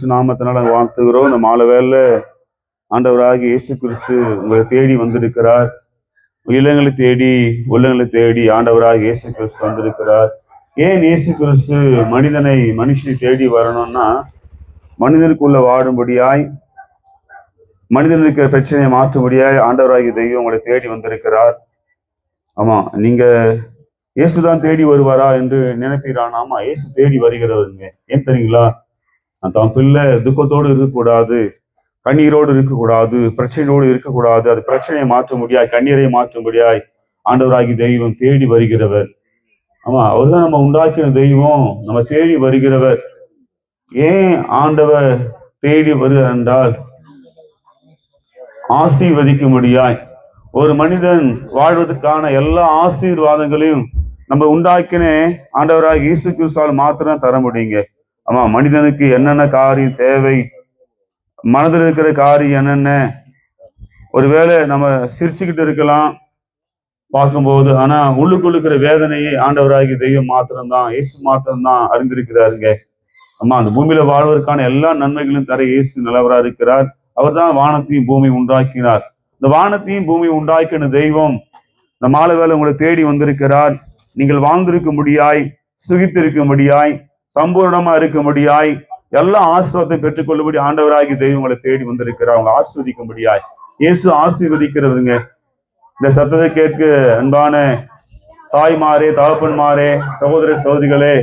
கிறிஸ்து நாமத்தினால வாழ்த்துகிறோம். இந்த மாலை வேளையில ஆண்டவராகிய இயேசு கிறிஸ்து உங்களை தேடி வந்திருக்கிறார். இல்லங்களை தேடி உள்ளங்களை தேடி ஆண்டவராகிய இயேசு கிறிஸ்து வந்திருக்கிறார். ஏன் இயேசு கிறிஸ்து மனுஷனை தேடி வரணும்னா, மனிதனுக்குள்ள வாடும்படியாய், மனிதனுக்கு இருக்கிற பிரச்சனையை மாற்றும்படியாய் ஆண்டவராகிய தெய்வம் உங்களை தேடி வந்திருக்கிறார். ஆமா, நீங்க இயேசுதான் தேடி வருவாரா என்று நினைப்பீரான். ஆமா, இயேசு தேடி வருகிறவருங்க. ஏன் தெரியுங்களா? தான் பிள்ளை துக்கத்தோடு இருக்கக்கூடாது, கண்ணீரோடு இருக்கக்கூடாது, பிரச்சனையோடு இருக்கக்கூடாது. அது பிரச்சனையை மாற்ற முடியாய், கண்ணீரை மாற்ற முடியாய் ஆண்டவராகி தெய்வம் தேடி வருகிறவர். ஆமா, அவர்தான் நம்ம உண்டாக்கின தெய்வம், நம்ம தேடி வருகிறவர். ஏன் ஆண்டவர் தேடி வருகிறார் என்றால், ஆசீர்வதிக்க முடியாய். ஒரு மனிதன் வாழ்வதற்கான எல்லா ஆசீர்வாதங்களையும் நம்ம உண்டாக்கின ஆண்டவராக இயேசு கிறிஸ்துவால் மாத்திரம் தர முடியுங்க. ஆமா, மனிதனுக்கு என்னென்ன காரியம் தேவை, மனதில் இருக்கிற காரியம் என்னென்ன, ஒருவேளை நம்ம சிரிச்சுக்கிட்டு இருக்கலாம் பார்க்கும்போது, ஆனா உள்ளுக்குள்ள இருக்கிற வேதனையை ஆண்டவராகி தெய்வம் மாத்திரம்தான், இயேசு மாத்திரம்தான் அறிந்திருக்கிறாருங்க. ஆமா, அந்த பூமியில வாழ்வதற்கான எல்லா நன்மைகளும் தர இயேசு நல்லவரா இருக்கிறார். அவர் தான் வானத்தையும் பூமி உண்டாக்கினார். இந்த வானத்தையும் பூமி உண்டாக்கின தெய்வம் இந்த மாலை வேளை உங்களை தேடி வந்திருக்கிறார். நீங்கள் வாழ்ந்திருக்க முடியாய், சுகித்திருக்க முடியாய், சம்பூர்ணமா இருக்க முடியாய், எல்லா ஆசீர்வாதத்தை பெற்றுக்கொள்ளும்படி ஆண்டவராகி தெய்வம் உங்களை தேடி வந்திருக்கிறார். அவங்க ஆசீர்வதிக்க முடியாய். இயேசு ஆசீர்வதிக்கிறவருங்க. இந்த சத்தத்தை கேட்க அன்பான தாய்மாரே, தகப்பன்மாரே, சகோதர சகோதரிகளே,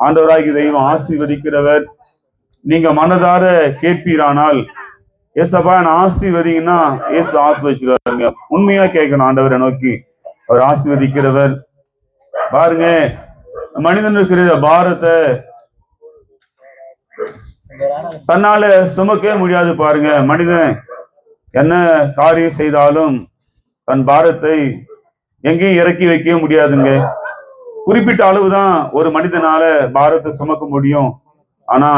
ஆண்டவராகி தெய்வம் ஆசீர்வதிக்கிறவர். நீங்க மனதார கேட்பீரானால், ஏசப்பா நான் ஆசீர்வதிங்கன்னா இயேசு ஆசீர்வதிச்சிருவாருங்க. உண்மையா கேட்கணும் ஆண்டவரை நோக்கி. அவர் ஆசீர்வதிக்கிறவர். பாருங்க, மனிதன் இருக்கிற பாரத்தை தன்னால சுமக்கவே முடியாது. பாருங்க, மனிதன் என்ன காரியம் செய்தாலும் தன் பாரத்தை எங்கேயும் இறக்கி வைக்கவே முடியாதுங்க. குறிப்பிட்ட அளவுதான் ஒரு மனிதனால பாரத்தை சுமக்க முடியும். ஆனா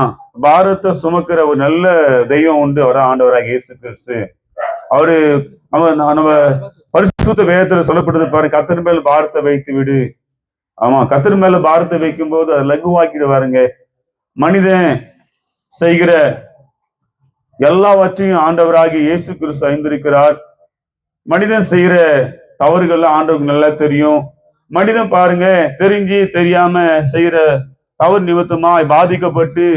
பாரத்தை சுமக்கிற ஒரு நல்ல தெய்வம் உண்டு. அவர் ஆண்டவராக இயேசு கிறிஸ்து. அவரு நம்ம பரிசுத்த வேதத்துல சொல்லப்படுது பாருங்க, கர்த்தர் மேல் பாரத்தை வைத்து விடு. ஆமா, கர்த்தர் மேல பாரத்தை வைக்கும் போது அதை லகுவாக்கிடுவாருங்க. மனிதன் செய்கிற எல்லாவற்றையும் ஆண்டவராகி இயேசு கிறிஸ்து அறிந்திருக்கிறார். மனிதன் செய்கிற தவறுகள்ல ஆண்டவருக்கு நல்லா தெரியும். மனிதன் பாருங்க, தெரிஞ்சு தெரியாம செய்யற தவறு நிமித்தமாய் பாதிக்கப்பட்டு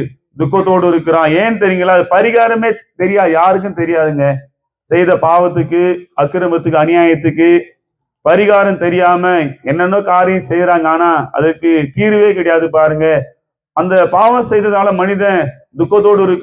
துக்கத்தோடு இருக்கிறான். ஏன் தெரியுங்களா? அது பரிகாரமே தெரியாது, யாருக்கும் தெரியாதுங்க. செய்த பாவத்துக்கு, அக்கிரமத்துக்கு, அநியாயத்துக்கு பரிகாரம் தெரியாம என்னென்ன காரியம் செய்யறாங்க. ஆனா அதற்கு தீர்வே கிடையாது. பாருங்க, அந்த பாவம் செய்ததால மனிதன் துக்கத்தோடு